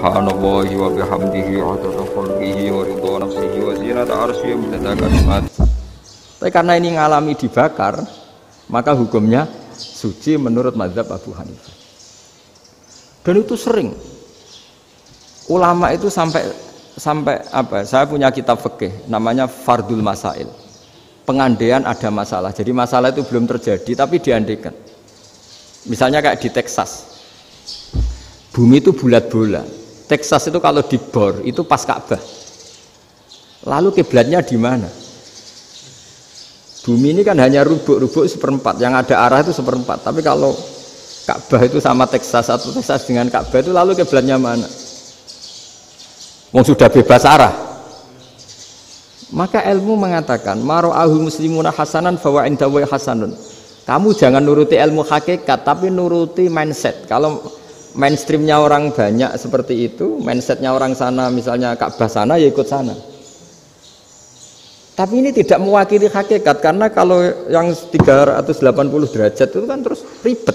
Subhanallahi wa bihamdihi adada khalqihi wa ridha nafsihi wa zinata arsyihi wa midada kalimatihi. Tapi karena ini ngalami dibakar, maka hukumnya suci menurut mazhab Abu Hanifah. Dan itu sering ulama itu sampai apa? Saya punya kitab fikih namanya Fardul Masail. Pengandaian ada masalah. Jadi masalah itu belum terjadi tapi diandaikan. Misalnya kayak di Texas. Bumi itu bulat bola. Texas itu kalau dibor itu pas Ka'bah. Lalu kiblatnya di mana? Bumi ini kan hanya rubuk-rubuk seperempat, yang ada arah itu seperempat. Tapi kalau Ka'bah itu sama Texas atau Texas dengan Ka'bah itu lalu kiblatnya mana? Wong sudah bebas arah. Maka ilmu mengatakan mara'ahu muslimuna hasanan fawa indahu hasanun. Kamu jangan nuruti ilmu hakikat tapi nuruti mindset. Kalau mainstreamnya orang banyak seperti itu, mindsetnya orang sana misalnya Ka'bah sana ya ikut sana. Tapi ini tidak mewakili hakikat karena kalau yang 380 derajat itu kan terus ribet.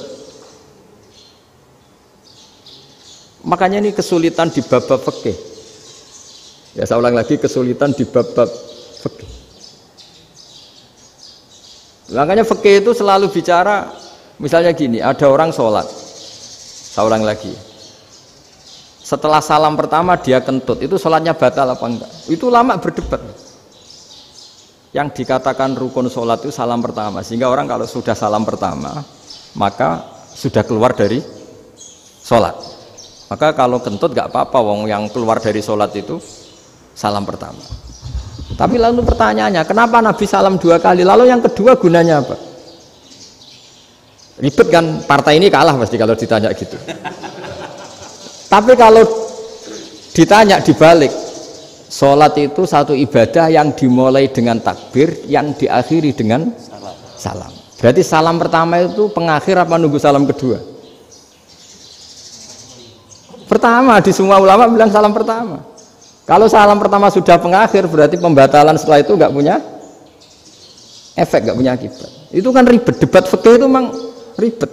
Makanya ini kesulitan di bab-bab fikih. Ya saya ulang lagi, kesulitan di bab-bab fikih. Makanya fikih itu selalu bicara misalnya gini, ada orang sholat. Saya ulang lagi. Setelah salam pertama dia kentut, itu sholatnya batal apa enggak? Itu lama berdebat. Yang dikatakan rukun sholat itu salam pertama, sehingga orang kalau sudah salam pertama maka sudah keluar dari sholat. Maka kalau kentut enggak apa-apa, wong yang keluar dari sholat itu salam pertama. Tapi lalu pertanyaannya, kenapa Nabi salam 2 kali? Lalu yang kedua gunanya apa? Ribet kan, partai ini kalah pasti kalau ditanya gitu. Tapi kalau ditanya dibalik, sholat itu satu ibadah yang dimulai dengan takbir, yang diakhiri dengan salam. Berarti salam pertama itu pengakhir apa nunggu salam kedua? Pertama, di semua ulama bilang salam pertama. Kalau salam pertama sudah pengakhir, berarti pembatalan setelah itu nggak punya efek, nggak punya akibat. Itu kan ribet, debat fikih itu memang ribet.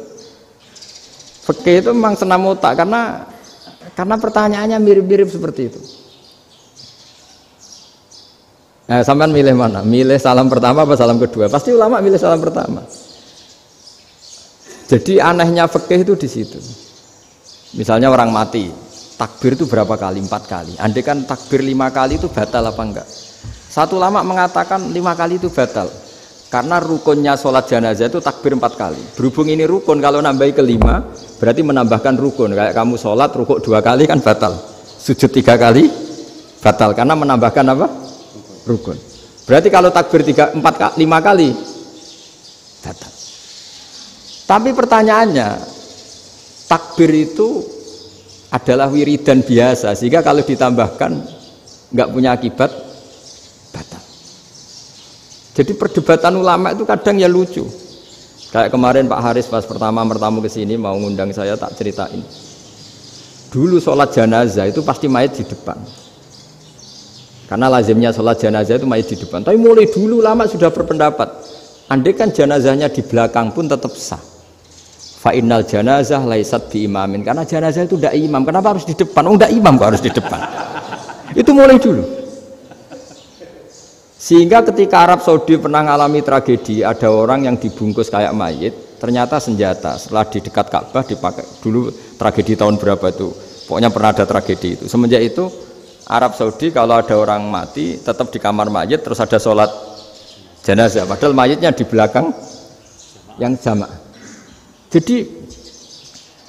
Fikih itu memang senam otak karena pertanyaannya mirip-mirip seperti itu. Nah, sampean milih mana? Milih salam pertama apa salam kedua? Pasti ulama milih salam pertama. Jadi anehnya fikih itu di situ. Misalnya orang mati, takbir itu berapa kali? 4 kali. Andai kan takbir 5 kali itu batal apa enggak? Satu ulama mengatakan 5 kali itu batal. Karena rukunnya sholat jenazah itu takbir 4 kali. Berhubung ini rukun, kalau nambahi ke 5 berarti menambahkan rukun. Kayak kamu sholat rukuk 2 kali kan batal. Sujud 3 kali batal karena menambahkan apa? Rukun. Berarti kalau takbir 5 kali batal. Tapi pertanyaannya, takbir itu adalah wiridan biasa, sehingga kalau ditambahkan nggak punya akibat batal. Jadi perdebatan ulama itu kadang ya lucu. Kayak kemarin Pak Haris pas pertama bertamu ke sini mau ngundang saya, tak ceritain. Dulu sholat jenazah itu pasti mayat di depan. Karena lazimnya sholat jenazah itu mayat di depan. Tapi mulai dulu ulama sudah berpendapat, andai kan jenazahnya di belakang pun tetap sah. Fa'innal janazah laisat bi imamin, karena jenazah itu tidak imam. Kenapa harus di depan? Oh, tidak imam kok harus di depan. Itu mulai dulu. Sehingga ketika Arab Saudi pernah mengalami tragedi, ada orang yang dibungkus kayak mayit, ternyata senjata. Setelah di dekat Ka'bah dipakai. Dulu tragedi tahun berapa itu? Pokoknya pernah ada tragedi itu. Semenjak itu Arab Saudi kalau ada orang mati tetap di kamar mayit, terus ada sholat jenazah. Padahal mayitnya di belakang yang jamaah. Jadi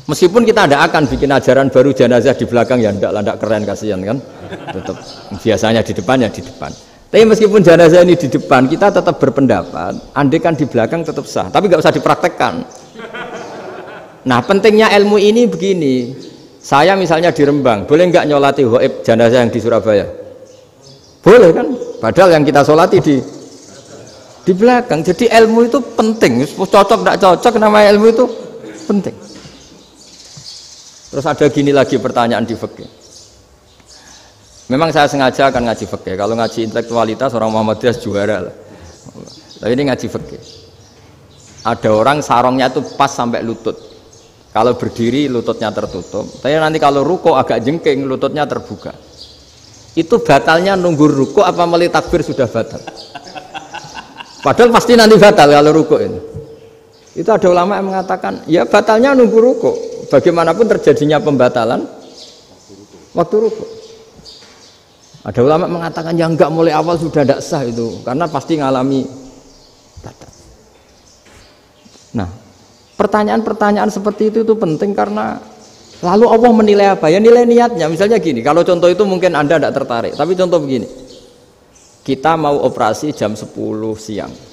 meskipun kita tidak akan bikin ajaran baru jenazah di belakang, ya tidak keren, kasihan kan. Tetap biasanya di depan ya di depan. Tapi meskipun jenazah ini di depan, kita tetap berpendapat andai kan di belakang tetap sah, tapi nggak usah dipraktekkan. Nah, pentingnya ilmu ini begini. Saya misalnya di Rembang, boleh nggak nyolati ghaib jenazah yang di Surabaya? Boleh kan? Padahal yang kita solati di belakang. Jadi ilmu itu penting. Cocok tidak cocok, nama ilmu itu penting. Terus ada gini lagi pertanyaan di fikih. Memang saya sengaja akan ngaji fikih. Kalau ngaji intelektualitas orang Muhammadiyah juara lah. Tapi ini ngaji fikih. Ada orang sarongnya itu pas sampai lutut. Kalau berdiri lututnya tertutup, tapi nanti kalau ruko agak jengking lututnya terbuka. Itu batalnya nunggu ruko apa mulai takbir sudah batal? Padahal pasti nanti batal kalau ruko ini. Itu ada ulama yang mengatakan, ya batalnya nunggu ruko. Bagaimanapun terjadinya pembatalan waktu ruko. Ada ulama mengatakan yang enggak mulai awal sudah tidak sah itu, karena pasti ngalami batal. Nah, pertanyaan-pertanyaan seperti itu penting karena lalu Allah menilai apa? Ya nilai niatnya. Misalnya gini, kalau contoh itu mungkin Anda tidak tertarik, tapi contoh begini. Kita mau operasi jam 10 siang.